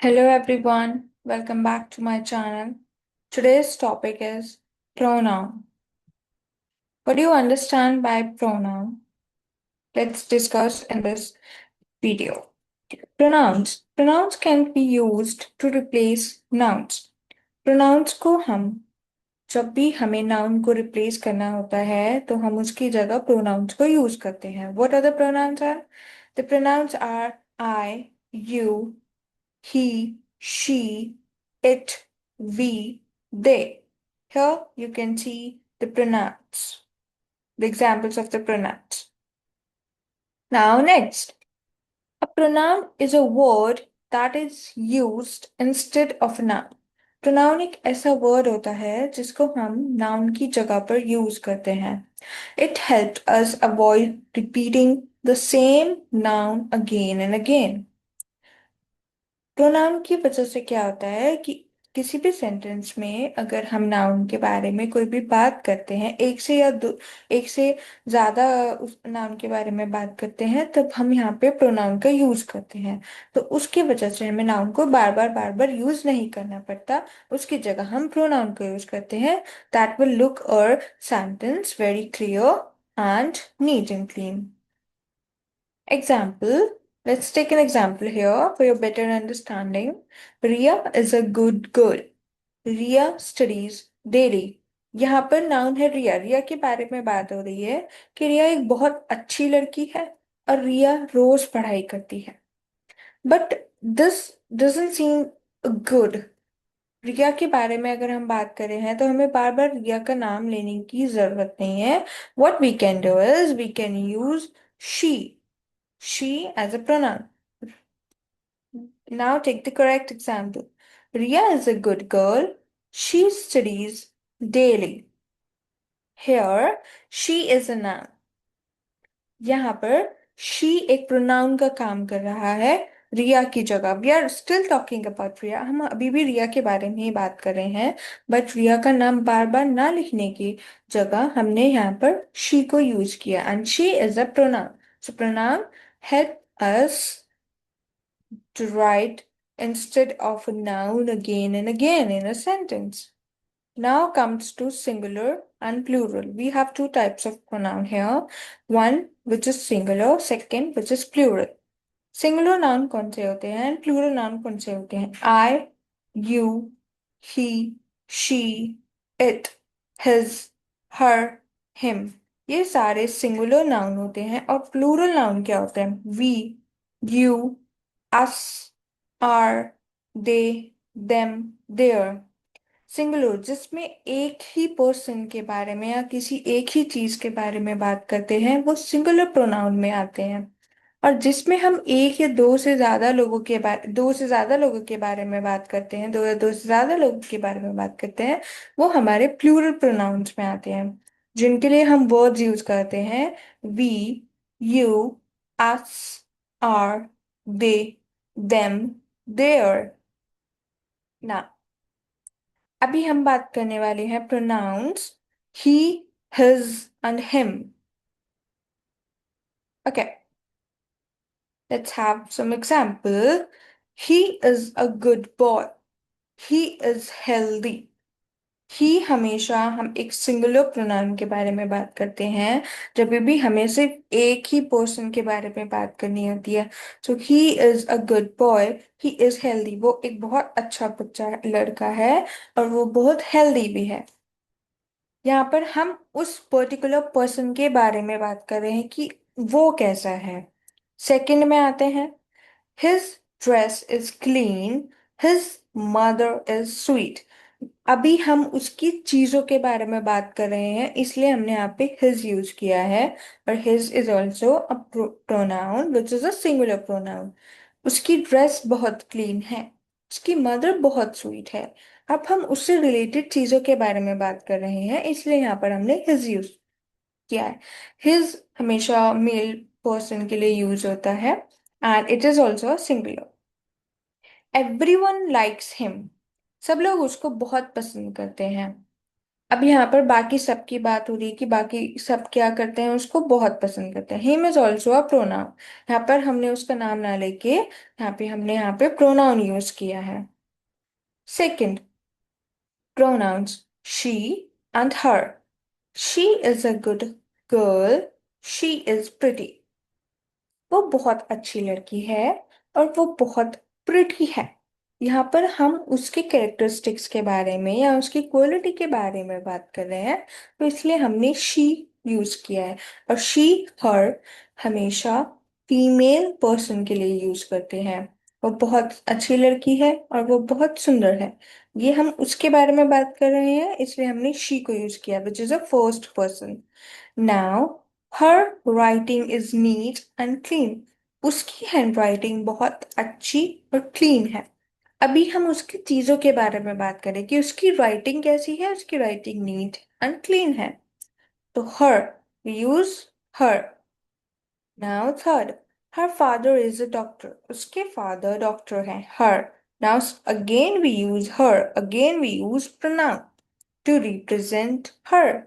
Hello everyone, welcome back to my channel. Today's topic is pronoun. What do you understand by pronoun? Let's discuss in this video. Pronouns. Pronouns can be used to replace nouns. Pronouns को हम जब भी हमें noun को replace करना होता है तो हम उसकी जगह प्रोनाउंस को यूज करते हैं. What are the pronouns are? The pronouns are I, you, he, she, it, we, they. Here you can see the pronouns, the examples of the pronouns. Now, next, a pronoun is a word that is used instead of a noun. Pronoun एक ऐसा word होता है जिसको हम noun की जगह पर use करते हैं. It help us avoid repeating the same noun again and again. Pronoun की वजह से क्या होता है कि किसी भी सेंटेंस में अगर हम नाउन के बारे में कोई भी बात करते हैं, एक से ज्यादा उस नाउन के बारे में बात करते हैं, तब हम यहाँ पे प्रोनाउन का यूज करते हैं. तो उसकी वजह से हमें नाउन को बार बार यूज नहीं करना पड़ता. उसकी जगह हम प्रोनाउन को यूज करते हैं. दैट विल लुक और sentence very clear and neat and clean. Example. Let's take an example here for your better understanding. Ria is a good girl. Ria studies daily. यहाँ पर नाउन है रिया. रिया के बारे में बात हो रही है कि रिया एक बहुत अच्छी लड़की है और रिया रोज पढ़ाई करती है. But this doesn't seem good. Riya के बारे में अगर हम बात करें हैं तो हमें बार बार रिया का नाम लेने की जरूरत नहीं है. What we can do is we can use she. She as a pronoun. Now take the correct example. Ria is a good girl. She studies daily. Here, she is a noun. यहाँ पर she एक pronoun का काम कर रहा है रिया की जगह. We are still talking about रिया. हम अभी भी रिया के बारे में ही बात कर रहे हैं. बट रिया का नाम बार बार ना लिखने की जगह हमने यहाँ पर she को यूज किया. And she is a pronoun. So pronoun help us to write instead of a noun again and again in a sentence. Now comes to singular and plural. We have two types of pronoun here. One which is singular, second which is plural. Singular noun कौन से होते हैं and plural noun कौन से होते हैं? I, you, he, she, it, his, her, him. ये सारे सिंगुलर नाउन होते हैं. और प्लूरल नाउन क्या होते हैं? We, you, us, are, they, them, their. Singular जिसमें एक ही पर्सन के बारे में या किसी एक ही चीज के बारे में बात करते हैं वो सिंगुलर प्रोनाउन में आते हैं. और जिसमें हम एक या दो से ज्यादा लोगों के बारे में बात करते हैं, दो या दो से ज्यादा लोगों के बारे में बात करते हैं, वो हमारे प्लूरल प्रोनाउंस में आते हैं. जिनके लिए हम वर्ड्स यूज करते हैं we, you, us, are, they, them, their. ना, अभी हम बात करने वाले हैं pronouns he, his and him. Okay, let's have some example. He is a good boy. He is healthy. ही हमेशा हम एक सिंगुलर प्रोनाउन के बारे में बात करते हैं जब भी हमें सिर्फ एक ही पर्सन के बारे में बात करनी होती है. So he is a good boy. He is healthy. वो एक बहुत अच्छा बच्चा लड़का है और वो बहुत हेल्दी भी है. यहाँ पर हम उस पर्टिकुलर पर्सन के बारे में बात कर रहे हैं कि वो कैसा है. सेकंड में आते हैं. His dress is clean. His mother is sweet. अभी हम उसकी चीजों के बारे में बात कर रहे हैं इसलिए हमने यहाँ पे हिज यूज किया है. और his is also a pronoun which is a singular pronoun. उसकी ड्रेस बहुत क्लीन है. उसकी मदर बहुत स्वीट है. अब हम उससे रिलेटेड चीजों के बारे में बात कर रहे हैं इसलिए यहाँ पर हमने हिज यूज किया है. हिज हमेशा मेल पर्सन के लिए यूज होता है and it is also singular. Everyone likes him. सब लोग उसको बहुत पसंद करते हैं. अब यहाँ पर बाकी सब की बात हो रही है कि बाकी सब क्या करते हैं, उसको बहुत पसंद करते हैं। Him is also a pronoun. यहाँ पर हमने उसका नाम ना लेके यहाँ पे प्रोनाउन यूज किया है। Second, pronouns she and her. She is a good girl, she is pretty. वो बहुत अच्छी लड़की है और वो बहुत प्रिटी है। यहाँ पर हम उसके कैरेक्टरिस्टिक्स के बारे में या उसकी क्वालिटी के बारे में बात कर रहे हैं, तो इसलिए हमने शी यूज किया है। और शी, हर हमेशा फीमेल पर्सन के लिए यूज करते हैं। वो बहुत अच्छी लड़की है और वो बहुत सुंदर है। ये हम उसके बारे में बात कर रहे हैं, इसलिए हमने शी को यूज किया, which is a first person. Now, her writing is neat and clean. उसकी हैंडराइटिंग बहुत अच्छी और क्लीन है। अभी हम उसकी चीजों के बारे में बात करें कि उसकी राइटिंग कैसी है। उसकी राइटिंग नीट एंड क्लीन है। तो her, use her. Now third, her father is a doctor. उसके फादर डॉक्टर हैं। Her. Now again we use her, again we use pronoun to represent her.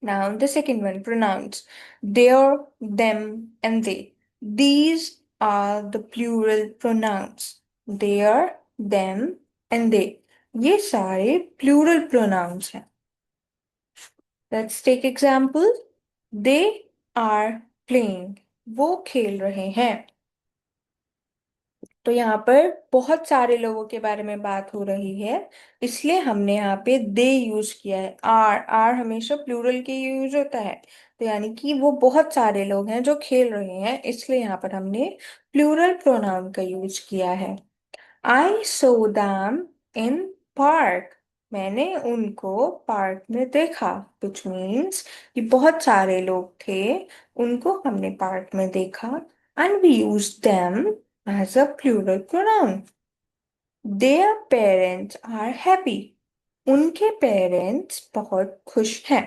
Now, the second one, pronouns. Their, them, and they. These are the plural pronouns. Their, them, and they. ये सारे plural pronouns हैं. Let's take example. They are playing. वो खेल रहे हैं। तो यहाँ पर बहुत सारे लोगों के बारे में बात हो रही है, इसलिए हमने यहाँ पे दे यूज किया है। आर, आर हमेशा प्लूरल के यूज होता है। तो यानी कि वो बहुत सारे लोग हैं जो खेल रहे हैं, इसलिए यहाँ पर हमने प्लूरल प्रोनाउन का यूज किया है। आई सो दैम इन पार्क। मैंने उनको पार्क में देखा, विच मीन्स कि बहुत सारे लोग थे, उनको हमने पार्क में देखा। And we use them as a plural pronoun. Their parents are happy. उनके पेरेंट्स बहुत खुश हैं।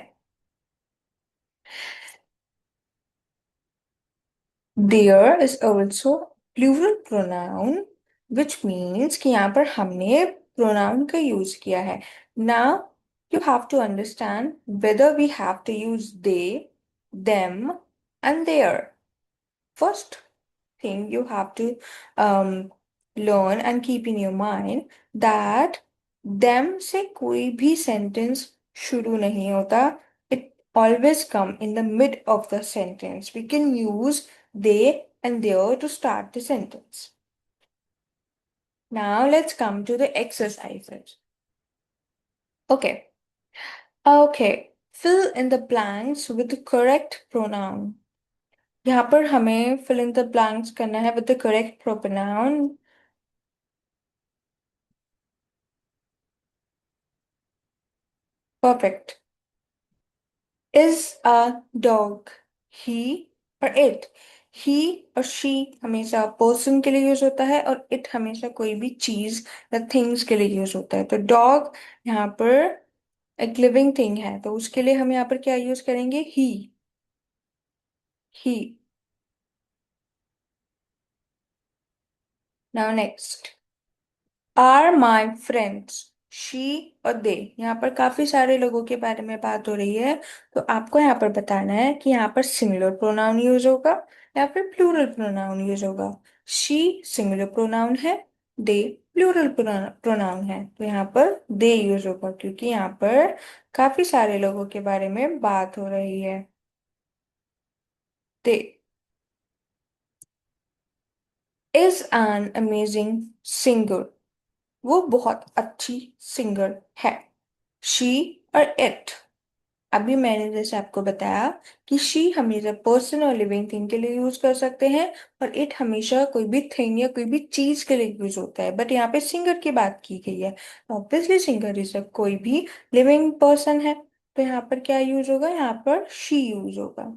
There is also plural pronoun, which means कि यहाँ पर हमने pronoun का यूज किया है। Now you have to understand whether we have to use they, them, and their. First thing you have to um, learn and keep in your mind that them से कोई भी sentence शुरू नहीं होता. It always come in the mid of the sentence. We can use they and their to start the sentence. Now let's come to the exercises. Okay. Okay. Fill in the blanks with the correct pronoun. यहाँ पर हमें fill in the blanks करना है with the correct pronoun. Perfect. Is a dog he or it? He और she हमेशा person के लिए use होता है और it हमेशा कोई भी चीज या things के लिए यूज होता है। तो dog यहाँ पर एक लिविंग थिंग है, तो उसके लिए हम यहाँ पर क्या यूज करेंगे? He. Now next, are my friends. She और दे, यहाँ पर काफी सारे लोगों के बारे में बात हो रही है, तो आपको यहाँ पर बताना है कि यहाँ पर सिंगुलर प्रोनाउन यूज होगा या फिर प्लूरल प्रोनाउन यूज होगा। शी सिंगुलर प्रोनाउन है, दे प्लूरल प्रोनाउन है, तो यहाँ पर दे यूज होगा क्योंकि यहाँ पर काफी सारे लोगों के बारे में बात हो रही है। दे इज एन अमेजिंग सिंगर। वो बहुत अच्छी सिंगर है। शी और इट, अभी मैंने जैसे आपको बताया कि शी हमेशा पर्सन और लिविंग थिंग के लिए यूज कर सकते हैं और इट हमेशा कोई भी थिंग या कोई भी चीज के लिए यूज होता है, बट यहाँ पे सिंगर की बात की गई है। ऑब्वियसली सिंगर इज कोई भी लिविंग पर्सन है, तो यहाँ पर क्या यूज होगा? यहाँ पर शी यूज होगा।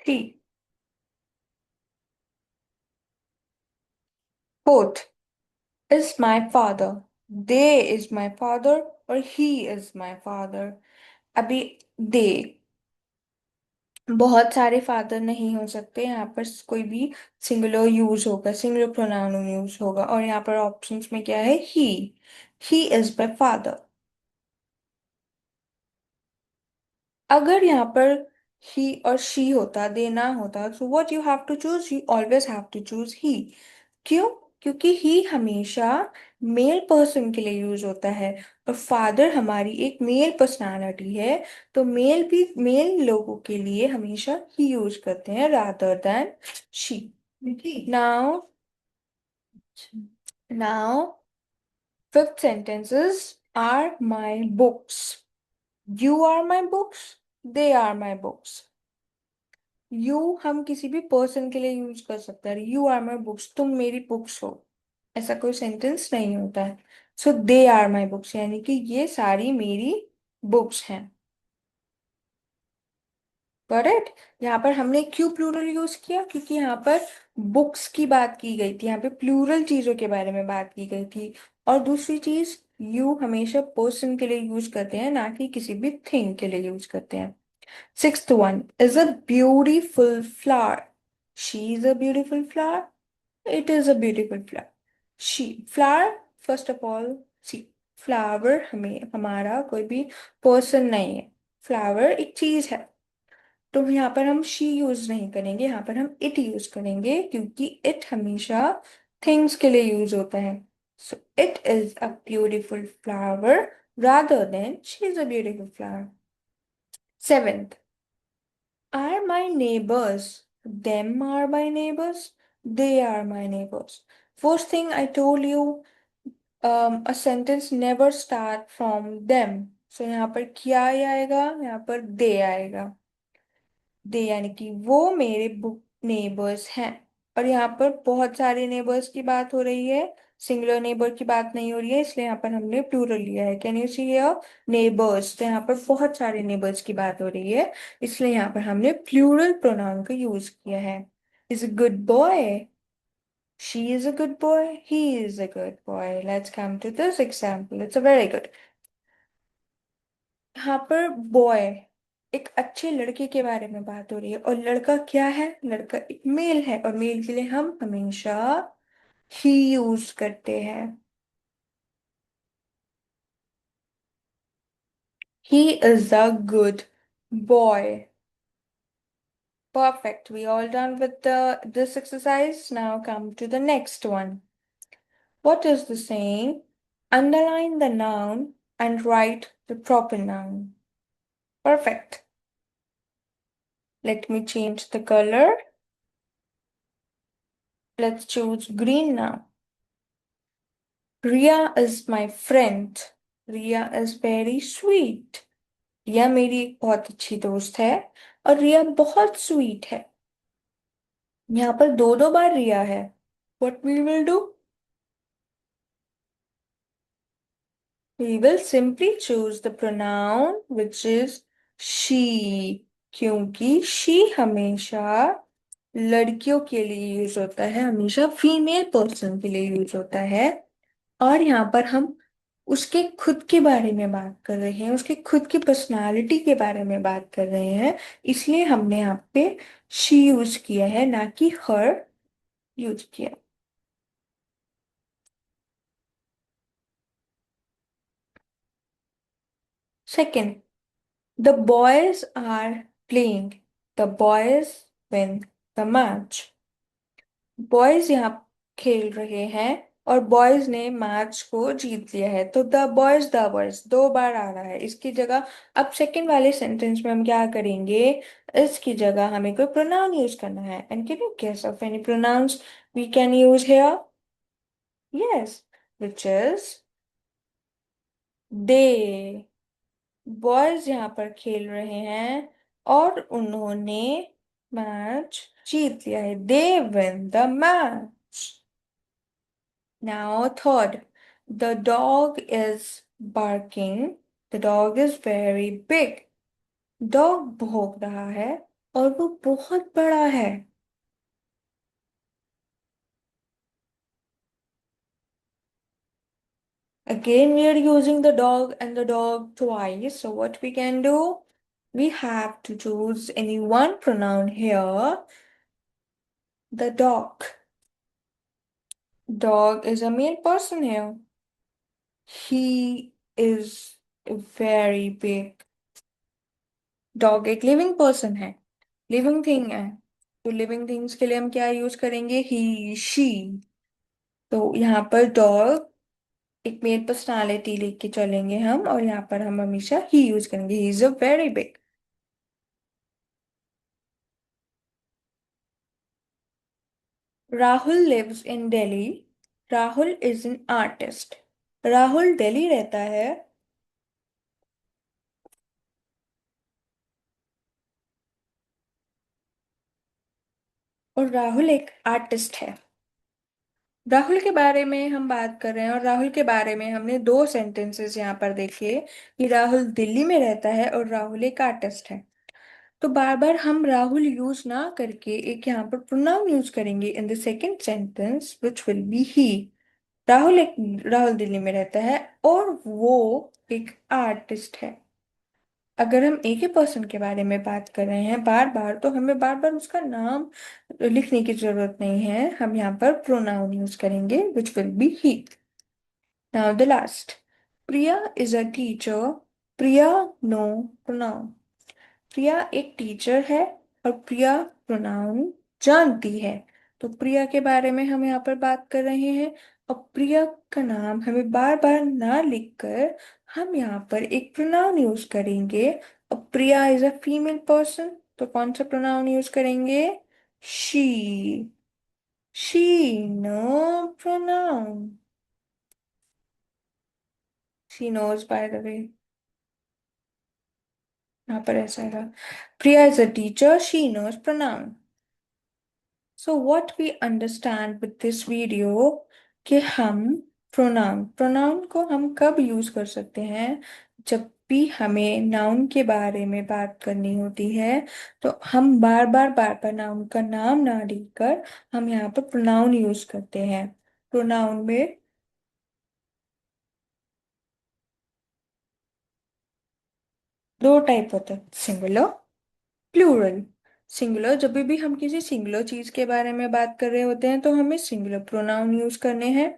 She. Fourth, is my father. They is my father और he is my father. अभी they बहुत सारे फादर नहीं हो सकते यहाँ पर, कोई भी सिंगुलर यूज होगा, सिंगुलर प्रोनाउन यूज होगा। और यहाँ पर ऑप्शंस में क्या है? He is my father. अगर यहाँ पर ही और शी होता, दे ना होता, so what you have to choose? You always have to choose he. क्यों? क्योंकि ही हमेशा मेल पर्सन के लिए यूज होता है, और फादर हमारी एक मेल पर्सनालिटी है, तो मेल भी मेल लोगों के लिए हमेशा ही यूज करते हैं rather than she. Now now fifth sentences are my books. You are my books. They are my books. You हम किसी भी पर्सन के लिए यूज कर सकते हैं। यू आर माई बुक्स, तुम मेरी बुक्स हो, ऐसा कोई सेंटेंस नहीं होता है। सो दे आर माई बुक्स, यानी कि ये सारी मेरी बुक्स हैं। करेक्ट। यहाँ पर हमने क्यों प्लूरल यूज किया? क्योंकि यहाँ पर बुक्स की बात की गई थी, यहाँ पे प्लूरल चीजों के बारे में बात की गई थी। और दूसरी चीज, यू हमेशा पर्सन के लिए यूज करते हैं, ना कि किसी भी थिंग के लिए यूज करते हैं। Sixth one is a beautiful flower. She is a beautiful flower. It is a beautiful flower. She flower, first of all, see, flower हमें हमारा कोई भी पर्सन नहीं है। फ्लावर एक चीज है, तो यहाँ पर हम शी यूज नहीं करेंगे, यहाँ पर हम इट यूज करेंगे, क्योंकि इट हमेशा थिंग्स के लिए यूज होता है। So it is a beautiful flower rather than she is a beautiful flower. Seventh, are my neighbors. Them are my neighbors. They are my neighbors. First thing I told you, a sentence never start from them. So यहाँ पर क्या ही आएगा? यहाँ पर दे आएगा। दे यानी कि वो मेरे बुक नेबर्स हैं। और यहाँ पर बहुत सारे नेबर्स की बात हो रही है, सिंगुलर नेबर की बात नहीं हो रही है, इसलिए यहाँ पर हमने प्लूरल लिया है। Can you see here? Neighbours, तो यहाँ पर बहुत सारे नेबर्स की बात हो रही है, इसलिए यहाँ पर हमने प्लूरल प्रोनाउन का यूज किया है। Is a good boy, she is a good boy, he is a good boy. Let's come to this example. It's a very good. यहाँ पर बॉय, एक अच्छे लड़के के बारे में बात हो रही है, और लड़का क्या है? लड़का एक मेल है, और मेल के लिए हम हमेशा ही यूज करते हैं। He is a good boy. Perfect. We all done with the this exercise. Now come to the next one. What is the saying? Underline the noun and write the proper noun. Perfect. Let me change the color. Let's choose green now. Ria is my friend. Ria is very sweet. रिया मेरी एक बहुत अच्छी दोस्त है, और रिया बहुत sweet है। यहाँ पर दो दो बार रिया है। What we will do? We will simply choose the pronoun which is she, क्योंकि she हमेशा लड़कियों के लिए यूज होता है, हमेशा फीमेल पर्सन के लिए यूज होता है। और यहाँ पर हम उसके खुद के बारे में बात कर रहे हैं, उसके खुद की पर्सनालिटी के बारे में बात कर रहे हैं, इसलिए हमने यहाँ पे शी यूज किया है, ना कि हर यूज किया। Second, the boys are playing, the boys win the match. Boys यहाँ खेल रहे हैं, और बॉयज ने मैच को जीत लिया है, तो द बॉयज दो बार आ रहा है इसकी जगह। अब सेकंड वाले सेंटेंस में हम क्या करेंगे? इसकी जगह हमें कोई प्रोनाउन यूज करना है। And can you guess of any pronouns we can use here? Yes, which is they. Boys यहाँ पर खेल रहे हैं, और उन्होंने मैच जीत लिया है। They win the match. Now, third, the dog is barking. The dog is very big. Dog भौंक रहा है, और वो बहुत बड़ा है। Again, we are using the dog and the dog twice. So what we can do? We have to choose any one pronoun here. The dog. Dog is a male person here. He is very big. Dog एक living person है, living thing है। तो living things के लिए हम क्या use करेंगे? ही, she. तो यहाँ पर डॉग एक मेल पर्सनालिटी लेके चलेंगे हम, और यहाँ पर हम हमेशा ही यूज करेंगे। He is a very big. Rahul lives in Delhi. Rahul is an artist. Rahul Delhi रहता है, और राहुल एक आर्टिस्ट है। राहुल के बारे में हम बात कर रहे हैं, और राहुल के बारे में हमने दो सेंटेंसेस यहाँ पर देखे कि राहुल दिल्ली में रहता है और राहुल एक आर्टिस्ट है। तो बार बार हम राहुल यूज ना करके एक यहाँ पर प्रोनाउन यूज करेंगे in the second sentence which will be he. Rahul Delhi में रहता है और वो एक आर्टिस्ट है। अगर हम एक ही पर्सन के बारे में बात कर रहे हैं बार बार, तो हमें बार बार उसका नाम लिखने की जरूरत नहीं है। हम यहाँ पर प्रोनाउन यूज करेंगे which will be he. Now the last. Priya is a teacher. Priya, no pronoun. Priya एक टीचर है, और प्रिया प्रोनाउन जानती है। तो प्रिया के बारे में हम यहाँ पर बात कर रहे हैं, और प्रिया का नाम हमें बार बार ना लिखकर हम यहाँ पर एक प्रोनाउन यूज करेंगे। और Priya is a female person, तो कौन सा प्रोनाउन यूज करेंगे? She. She, no pronoun. She knows, by the way. यहाँ पर ऐसा है, Priya is a teacher, she knows pronoun. So what we understand with this video कि हम प्रोनाउन को हम कब यूज कर सकते हैं? जब भी हमें नाउन के बारे में बात करनी होती है, तो हम बार बार नाउन का नाम ना लेकर हम यहाँ पर प्रोनाउन यूज करते हैं। प्रोनाउन में दो टाइप होते हैं, सिंगुलर, प्लूरल। सिंगुलर, जब भी हम किसी सिंगुलर चीज के बारे में बात कर रहे होते हैं तो हमें सिंगुलर प्रोनाउन यूज करने हैं।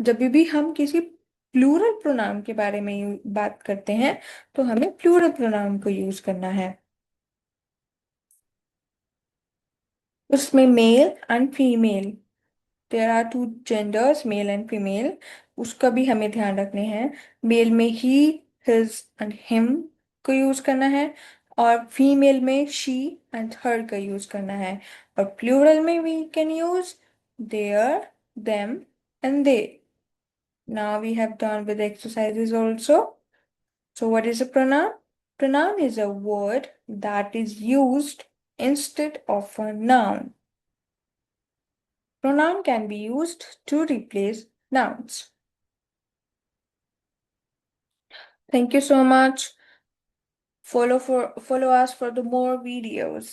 जब भी हम किसी प्लूरल प्रोनाउन के बारे में बात करते हैं तो हमें प्लूरल प्रोनाउन को यूज करना है। उसमें male and female, there are two genders, male and female, उसका भी हमें ध्यान रखने हैं। मेल में ही, हिज एंड हिम को यूज करना है, और फीमेल में शी एंड हर का यूज करना है। और प्लूरल में we can use their, them and they. Now we have done with exercises also. So what is a pronoun? Pronoun is a word that is used instead of a noun. Pronoun can be used to replace nouns. Thank you so much. Follow us for the more videos.